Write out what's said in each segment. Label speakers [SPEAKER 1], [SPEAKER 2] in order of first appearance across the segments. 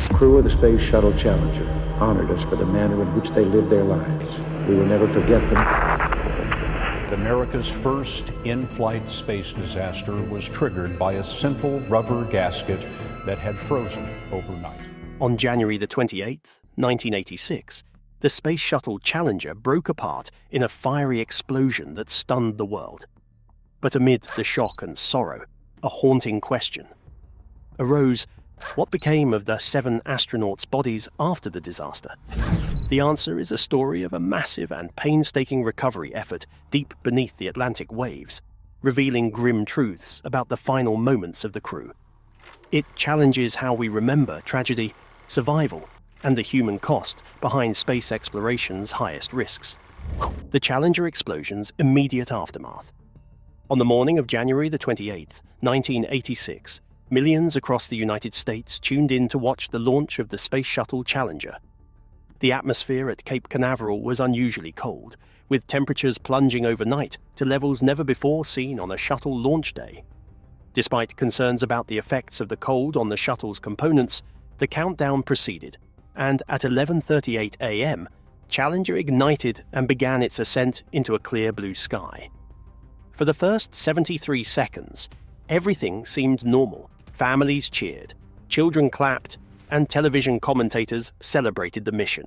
[SPEAKER 1] The crew of the Space Shuttle Challenger honored us for the manner in which they lived their lives. We will never forget them.
[SPEAKER 2] America's first in-flight space disaster was triggered by a simple rubber gasket that had frozen overnight.
[SPEAKER 3] On January the 28th, 1986, the Space Shuttle Challenger broke apart in a fiery explosion that stunned the world. But amid the shock and sorrow, a haunting question arose: what became of the 7 astronauts' bodies after the disaster? The answer is a story of a massive and painstaking recovery effort deep beneath the Atlantic waves, revealing grim truths about the final moments of the crew. It challenges how we remember tragedy, survival, and the human cost behind space exploration's highest risks. The Challenger explosion's immediate aftermath. On the morning of January the 28th, 1986, millions across the United States tuned in to watch the launch of the Space Shuttle Challenger. The atmosphere at Cape Canaveral was unusually cold, with temperatures plunging overnight to levels never before seen on a shuttle launch day. Despite concerns about the effects of the cold on the shuttle's components, the countdown proceeded, and at 11:38 a.m., Challenger ignited and began its ascent into a clear blue sky. For the first 73 seconds, everything seemed normal. Families cheered, children clapped, and television commentators celebrated the mission.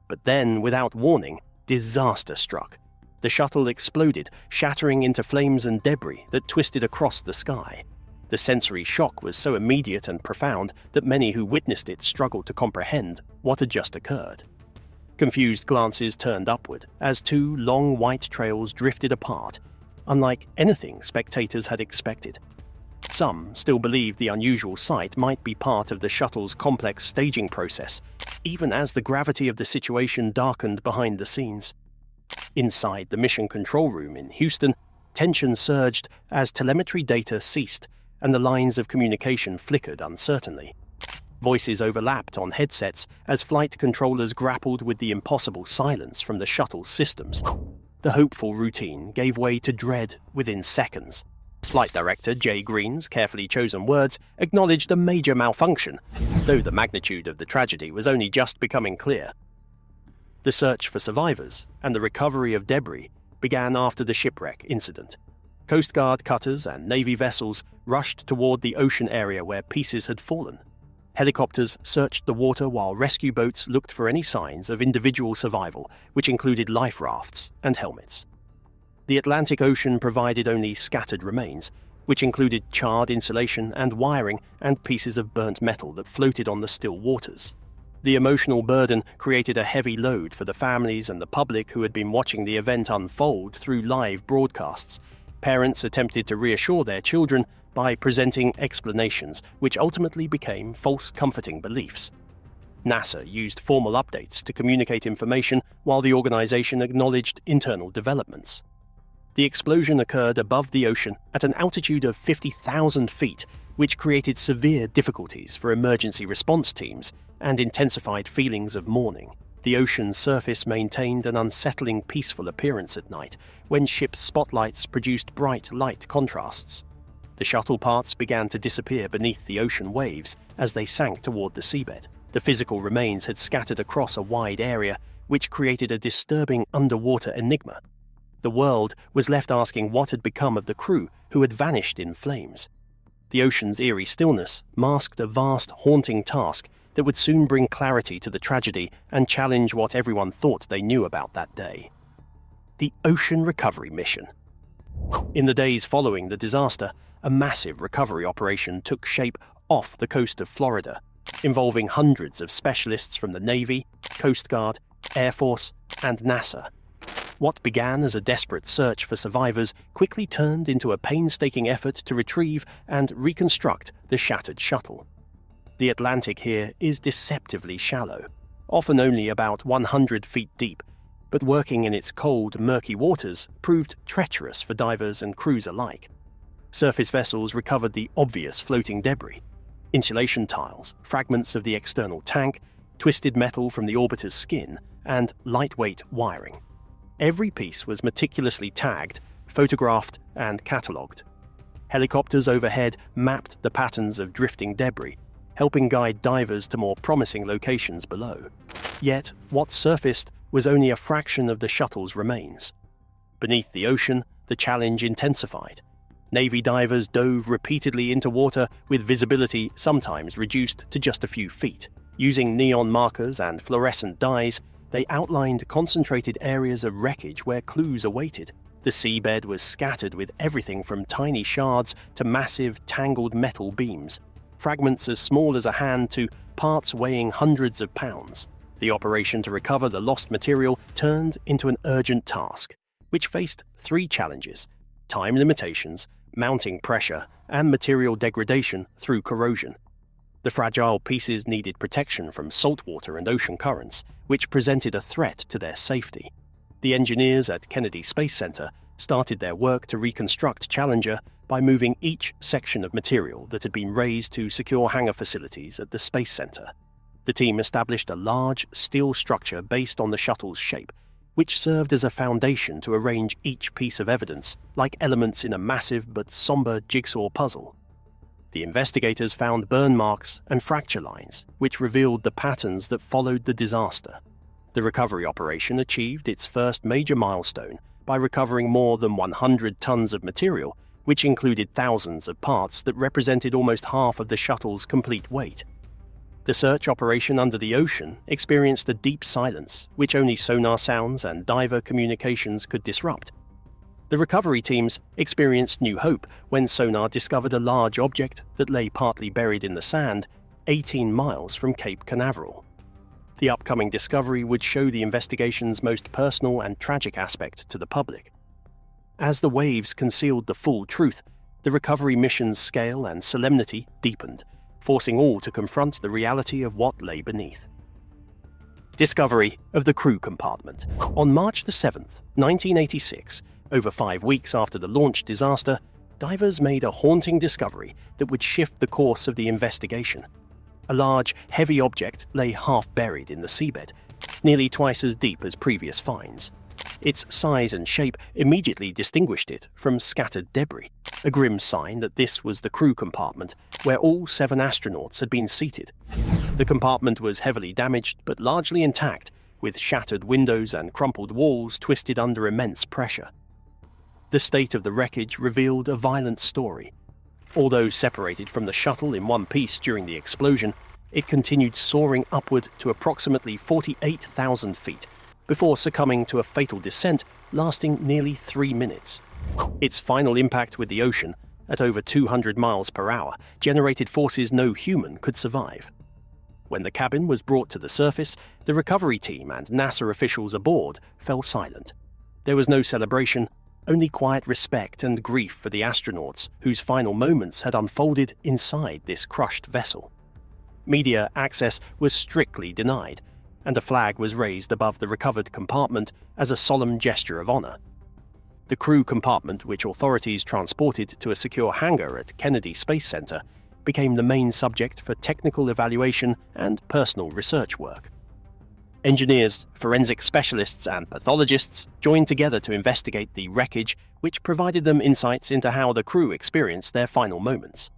[SPEAKER 3] But then, without warning, disaster struck. The shuttle exploded, shattering into flames and debris that twisted across the sky. The sensory shock was so immediate and profound that many who witnessed it struggled to comprehend what had just occurred. Confused glances turned upward as 2 long white trails drifted apart, unlike anything spectators had expected. Some still believed the unusual sight might be part of the shuttle's complex staging process, even as the gravity of the situation darkened behind the scenes. Inside the mission control room in Houston, tension surged as telemetry data ceased and the lines of communication flickered uncertainly. Voices overlapped on headsets as flight controllers grappled with the impossible silence from the shuttle's systems. The hopeful routine gave way to dread within seconds. Flight Director Jay Green's carefully chosen words acknowledged a major malfunction, though the magnitude of the tragedy was only just becoming clear. The search for survivors and the recovery of debris began after the shipwreck incident. Coast Guard cutters and Navy vessels rushed toward the ocean area where pieces had fallen. Helicopters searched the water while rescue boats looked for any signs of individual survival, which included life rafts and helmets. The Atlantic Ocean provided only scattered remains, which included charred insulation and wiring and pieces of burnt metal that floated on the still waters. The emotional burden created a heavy load for the families and the public who had been watching the event unfold through live broadcasts. Parents attempted to reassure their children by presenting explanations, which ultimately became false comforting beliefs. NASA used formal updates to communicate information while the organization acknowledged internal developments. The explosion occurred above the ocean at an altitude of 50,000 feet, which created severe difficulties for emergency response teams and intensified feelings of mourning. The ocean's surface maintained an unsettling, peaceful appearance at night when ship spotlights produced bright light contrasts. The shuttle parts began to disappear beneath the ocean waves as they sank toward the seabed. The physical remains had scattered across a wide area, which created a disturbing underwater enigma. The world was left asking what had become of the crew who had vanished in flames. The ocean's eerie stillness masked a vast, haunting task that would soon bring clarity to the tragedy and challenge what everyone thought they knew about that day. The Ocean Recovery Mission. In the days following the disaster, a massive recovery operation took shape off the coast of Florida, involving hundreds of specialists from the Navy, Coast Guard, Air Force, and NASA. What began as a desperate search for survivors quickly turned into a painstaking effort to retrieve and reconstruct the shattered shuttle. The Atlantic here is deceptively shallow, often only about 100 feet deep, but working in its cold, murky waters proved treacherous for divers and crews alike. Surface vessels recovered the obvious floating debris: insulation tiles, fragments of the external tank, twisted metal from the orbiter's skin, and lightweight wiring. Every piece was meticulously tagged, photographed, and catalogued. Helicopters overhead mapped the patterns of drifting debris, helping guide divers to more promising locations below. Yet, what surfaced was only a fraction of the shuttle's remains. Beneath the ocean, the challenge intensified. Navy divers dove repeatedly into water with visibility sometimes reduced to just a few feet. Using neon markers and fluorescent dyes, they outlined concentrated areas of wreckage where clues awaited. The seabed was scattered with everything from tiny shards to massive, tangled metal beams, fragments as small as a hand to parts weighing hundreds of pounds. The operation to recover the lost material turned into an urgent task, which faced 3 challenges: time limitations, mounting pressure, and material degradation through corrosion. The fragile pieces needed protection from saltwater and ocean currents, which presented a threat to their safety. The engineers at Kennedy Space Center started their work to reconstruct Challenger by moving each section of material that had been raised to secure hangar facilities at the Space Center. The team established a large steel structure based on the shuttle's shape, which served as a foundation to arrange each piece of evidence like elements in a massive but somber jigsaw puzzle. The investigators found burn marks and fracture lines, which revealed the patterns that followed the disaster. The recovery operation achieved its first major milestone by recovering more than 100 tons of material, which included thousands of parts that represented almost half of the shuttle's complete weight. The search operation under the ocean experienced a deep silence, which only sonar sounds and diver communications could disrupt. The recovery teams experienced new hope when sonar discovered a large object that lay partly buried in the sand, 18 miles from Cape Canaveral. The upcoming discovery would show the investigation's most personal and tragic aspect to the public. As the waves concealed the full truth, the recovery mission's scale and solemnity deepened, forcing all to confront the reality of what lay beneath. Discovery of the crew compartment. On March 7, 1986, over 5 weeks after the launch disaster, divers made a haunting discovery that would shift the course of the investigation. A large, heavy object lay half buried in the seabed, nearly twice as deep as previous finds. Its size and shape immediately distinguished it from scattered debris, a grim sign that this was the crew compartment where all 7 astronauts had been seated. The compartment was heavily damaged but largely intact, with shattered windows and crumpled walls twisted under immense pressure. The state of the wreckage revealed a violent story. Although separated from the shuttle in one piece during the explosion, it continued soaring upward to approximately 48,000 feet, before succumbing to a fatal descent lasting nearly 3 minutes. Its final impact with the ocean, at over 200 miles per hour, generated forces no human could survive. When the cabin was brought to the surface, the recovery team and NASA officials aboard fell silent. There was no celebration, only quiet respect and grief for the astronauts whose final moments had unfolded inside this crushed vessel. Media access was strictly denied, and a flag was raised above the recovered compartment as a solemn gesture of honor. The crew compartment, which authorities transported to a secure hangar at Kennedy Space Center, became the main subject for technical evaluation and personal research work. Engineers, forensic specialists, and pathologists joined together to investigate the wreckage, which provided them insights into how the crew experienced their final moments.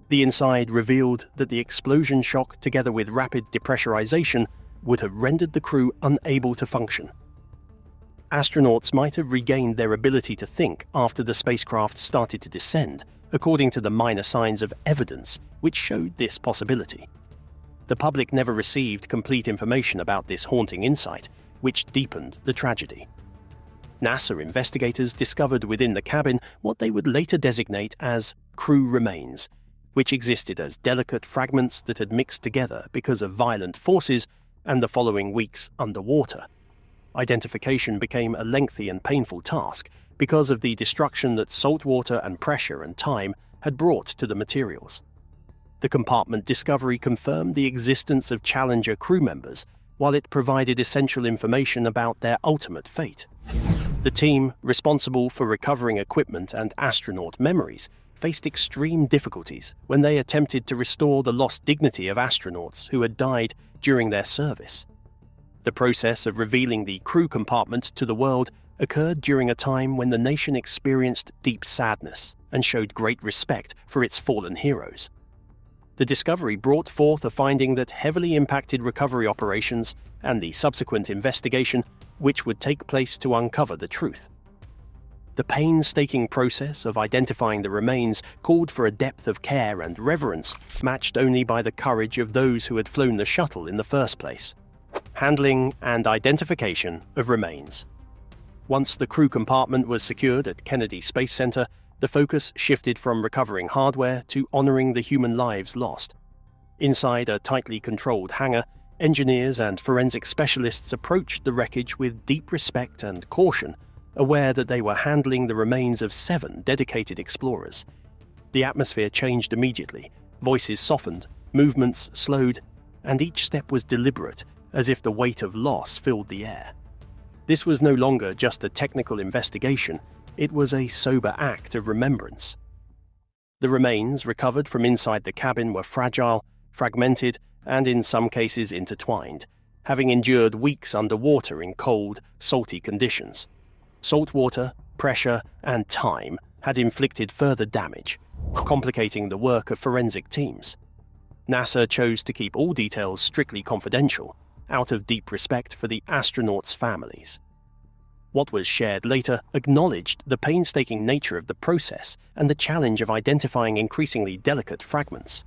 [SPEAKER 3] The inside revealed that the explosion shock, together with rapid depressurization, would have rendered the crew unable to function. Astronauts might have regained their ability to think after the spacecraft started to descend, according to the minor signs of evidence which showed this possibility. The public never received complete information about this haunting insight, which deepened the tragedy. NASA investigators discovered within the cabin what they would later designate as crew remains, which existed as delicate fragments that had mixed together because of violent forces and the following weeks underwater. Identification became a lengthy and painful task because of the destruction that saltwater and pressure and time had brought to the materials. The compartment discovery confirmed the existence of Challenger crew members, while it provided essential information about their ultimate fate. The team, responsible for recovering equipment and astronaut memories, faced extreme difficulties when they attempted to restore the lost dignity of astronauts who had died during their service. The process of revealing the crew compartment to the world occurred during a time when the nation experienced deep sadness and showed great respect for its fallen heroes. The discovery brought forth a finding that heavily impacted recovery operations and the subsequent investigation which would take place to uncover the truth. The painstaking process of identifying the remains called for a depth of care and reverence matched only by the courage of those who had flown the shuttle in the first place. Handling and identification of remains. Once the crew compartment was secured at Kennedy Space Center, the focus shifted from recovering hardware to honoring the human lives lost. Inside a tightly controlled hangar, engineers and forensic specialists approached the wreckage with deep respect and caution, aware that they were handling the remains of 7 dedicated explorers. The atmosphere changed immediately, voices softened, movements slowed, and each step was deliberate, as if the weight of loss filled the air. This was no longer just a technical investigation, it was a sober act of remembrance. The remains recovered from inside the cabin were fragile, fragmented, and in some cases intertwined, having endured weeks underwater in cold, salty conditions. Salt water, pressure, and time had inflicted further damage, complicating the work of forensic teams. NASA chose to keep all details strictly confidential, out of deep respect for the astronauts' families. What was shared later acknowledged the painstaking nature of the process and the challenge of identifying increasingly delicate fragments.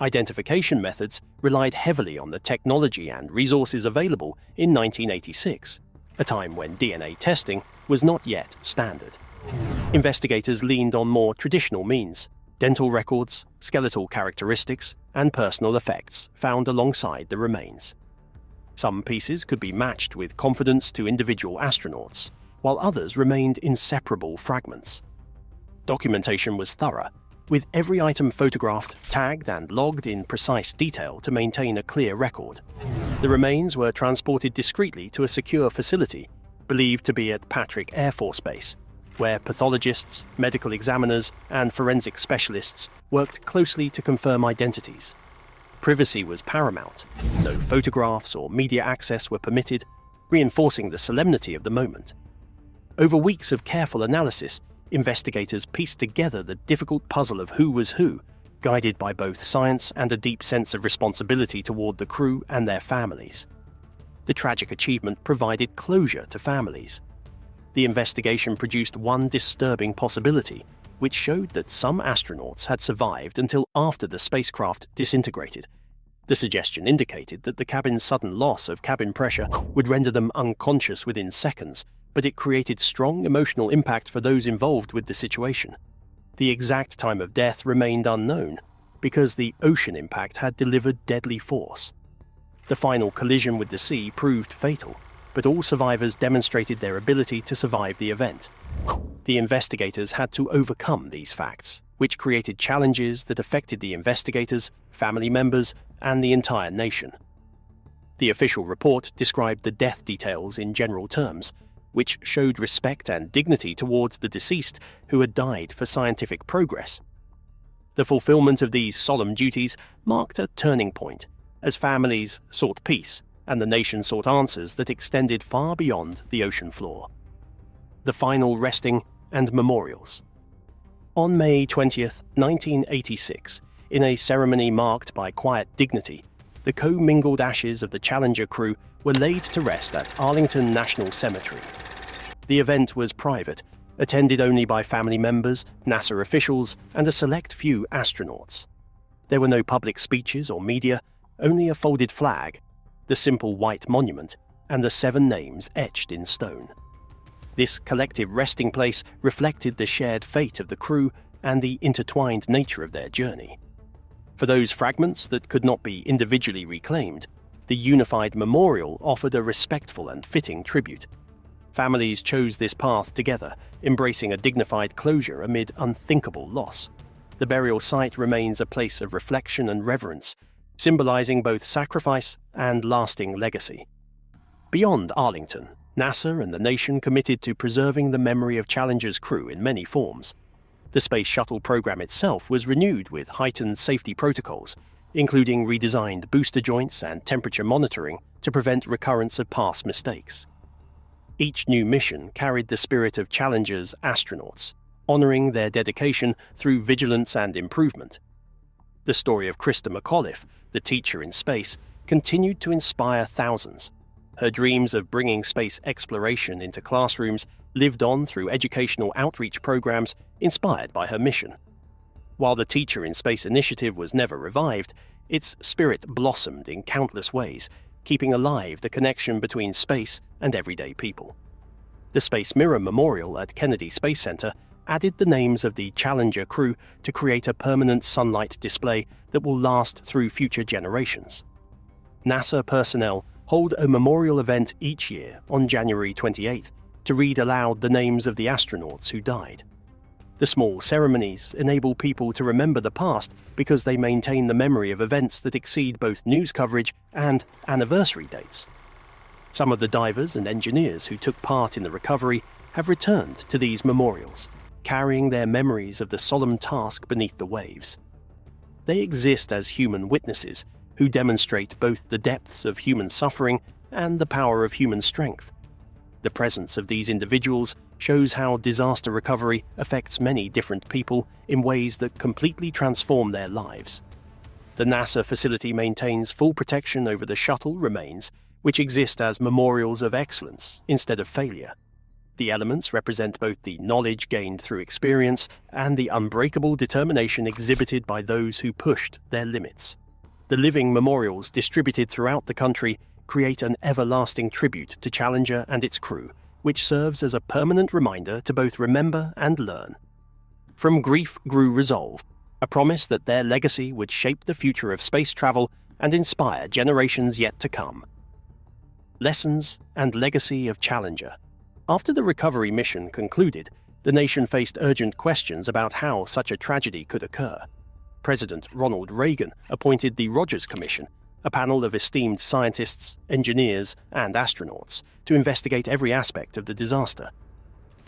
[SPEAKER 3] Identification methods relied heavily on the technology and resources available in 1986, a time when DNA testing was not yet standard. Investigators leaned on more traditional means: dental records, skeletal characteristics, and personal effects found alongside the remains. Some pieces could be matched with confidence to individual astronauts, while others remained inseparable fragments. Documentation was thorough, with every item photographed, tagged, and logged in precise detail to maintain a clear record. The remains were transported discreetly to a secure facility, believed to be at Patrick Air Force Base, where pathologists, medical examiners, and forensic specialists worked closely to confirm identities. Privacy was paramount. No photographs or media access were permitted, reinforcing the solemnity of the moment. Over weeks of careful analysis, investigators pieced together the difficult puzzle of who was who, guided by both science and a deep sense of responsibility toward the crew and their families. The tragic achievement provided closure to families. The investigation produced one disturbing possibility, which showed that some astronauts had survived until after the spacecraft disintegrated. The suggestion indicated that the cabin's sudden loss of cabin pressure would render them unconscious within seconds, but it created strong emotional impact for those involved with the situation. The exact time of death remained unknown, because the ocean impact had delivered deadly force. The final collision with the sea proved fatal, but all survivors demonstrated their ability to survive the event. The investigators had to overcome these facts, which created challenges that affected the investigators, family members, and the entire nation. The official report described the death details in general terms, which showed respect and dignity towards the deceased who had died for scientific progress. The fulfillment of these solemn duties marked a turning point, as families sought peace and the nation sought answers that extended far beyond the ocean floor. The final resting and memorials. On May 20th, 1986, in a ceremony marked by quiet dignity, the co-mingled ashes of the Challenger crew were laid to rest at Arlington National Cemetery. The event was private, attended only by family members, NASA officials, and a select few astronauts. There were no public speeches or media, only a folded flag, the simple white monument, and the 7 names etched in stone. This collective resting place reflected the shared fate of the crew and the intertwined nature of their journey. For those fragments that could not be individually reclaimed, the unified memorial offered a respectful and fitting tribute. Families chose this path together, embracing a dignified closure amid unthinkable loss. The burial site remains a place of reflection and reverence, symbolizing both sacrifice and lasting legacy. Beyond Arlington, NASA and the nation committed to preserving the memory of Challenger's crew in many forms. The Space Shuttle program itself was renewed with heightened safety protocols, including redesigned booster joints and temperature monitoring to prevent recurrence of past mistakes. Each new mission carried the spirit of Challenger's astronauts, honoring their dedication through vigilance and improvement. The story of Krista McAuliffe, the teacher in space, continued to inspire thousands. Her dreams of bringing space exploration into classrooms lived on through educational outreach programs inspired by her mission. While the Teacher in Space initiative was never revived, its spirit blossomed in countless ways, keeping alive the connection between space and everyday people. The Space Mirror Memorial at Kennedy Space Center added the names of the Challenger crew to create a permanent sunlight display that will last through future generations. NASA personnel hold a memorial event each year on January 28th to read aloud the names of the astronauts who died. The small ceremonies enable people to remember the past because they maintain the memory of events that exceed both news coverage and anniversary dates. Some of the divers and engineers who took part in the recovery have returned to these memorials, carrying their memories of the solemn task beneath the waves. They exist as human witnesses who demonstrate both the depths of human suffering and the power of human strength. The presence of these individuals shows how disaster recovery affects many different people in ways that completely transform their lives. The NASA facility maintains full protection over the shuttle remains, which exist as memorials of excellence instead of failure. The elements represent both the knowledge gained through experience and the unbreakable determination exhibited by those who pushed their limits. The living memorials distributed throughout the country create an everlasting tribute to Challenger and its crew, which serves as a permanent reminder to both remember and learn. From grief grew resolve, a promise that their legacy would shape the future of space travel and inspire generations yet to come. Lessons and legacy of Challenger. After the recovery mission concluded, the nation faced urgent questions about how such a tragedy could occur. President Ronald Reagan appointed the Rogers Commission, a panel of esteemed scientists, engineers, and astronauts to investigate every aspect of the disaster.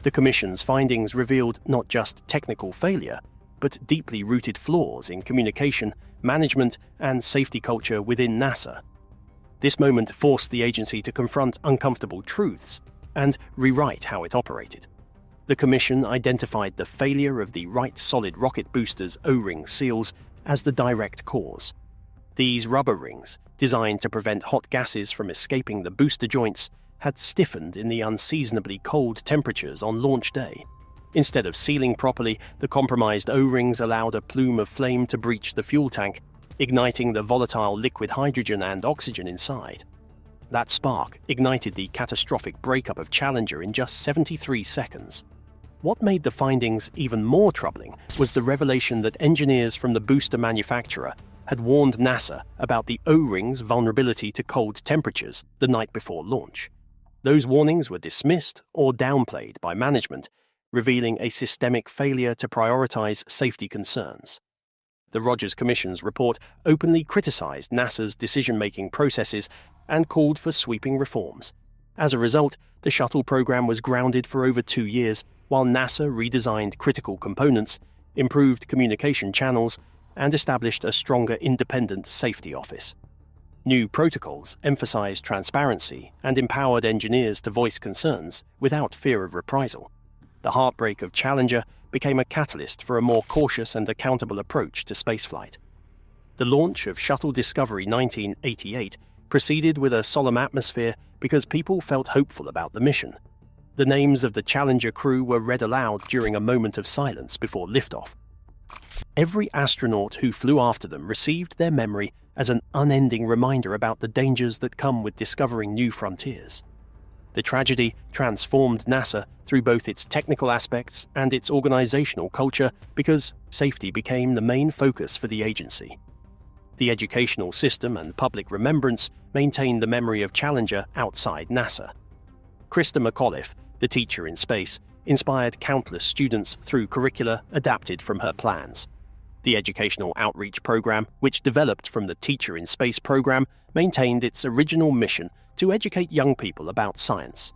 [SPEAKER 3] The Commission's findings revealed not just technical failure, but deeply rooted flaws in communication, management, and safety culture within NASA. This moment forced the agency to confront uncomfortable truths and rewrite how it operated. The Commission identified the failure of the right solid rocket booster's O-ring seals as the direct cause. These rubber rings, designed to prevent hot gases from escaping the booster joints, had stiffened in the unseasonably cold temperatures on launch day. Instead of sealing properly, the compromised O-rings allowed a plume of flame to breach the fuel tank, igniting the volatile liquid hydrogen and oxygen inside. That spark ignited the catastrophic breakup of Challenger in just 73 seconds. What made the findings even more troubling was the revelation that engineers from the booster manufacturer had warned NASA about the O-ring's vulnerability to cold temperatures the night before launch. Those warnings were dismissed or downplayed by management, revealing a systemic failure to prioritize safety concerns. The Rogers Commission's report openly criticized NASA's decision-making processes and called for sweeping reforms. As a result, the shuttle program was grounded for over 2 years, while NASA redesigned critical components, improved communication channels, and established a stronger independent safety office. New protocols emphasized transparency and empowered engineers to voice concerns without fear of reprisal. The heartbreak of Challenger became a catalyst for a more cautious and accountable approach to spaceflight. The launch of Shuttle Discovery 1988 proceeded with a solemn atmosphere because people felt hopeful about the mission. The names of the Challenger crew were read aloud during a moment of silence before liftoff. Every astronaut who flew after them received their memory as an unending reminder about the dangers that come with discovering new frontiers. The tragedy transformed NASA through both its technical aspects and its organizational culture because safety became the main focus for the agency. The educational system and public remembrance maintained the memory of Challenger outside NASA. Krista McAuliffe, the teacher in space, inspired countless students through curricula adapted from her plans. The educational outreach program, which developed from the Teacher in Space program, maintained its original mission to educate young people about science.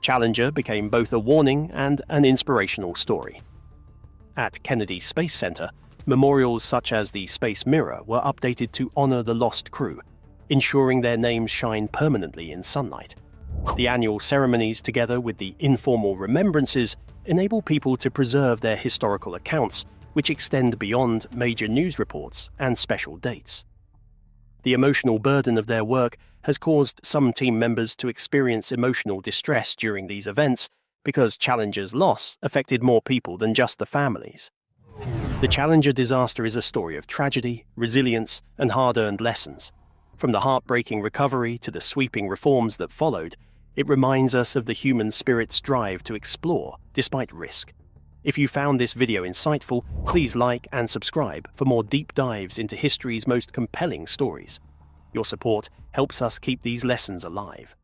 [SPEAKER 3] Challenger became both a warning and an inspirational story. At Kennedy Space Center, memorials such as the Space Mirror were updated to honor the lost crew, ensuring their names shine permanently in sunlight. The annual ceremonies, together with the informal remembrances, enable people to preserve their historical accounts which extend beyond major news reports and special dates. The emotional burden of their work has caused some team members to experience emotional distress during these events because Challenger's loss affected more people than just the families. The Challenger disaster is a story of tragedy, resilience, and hard-earned lessons. From the heartbreaking recovery to the sweeping reforms that followed, it reminds us of the human spirit's drive to explore despite risk. If you found this video insightful, please like and subscribe for more deep dives into history's most compelling stories. Your support helps us keep these lessons alive.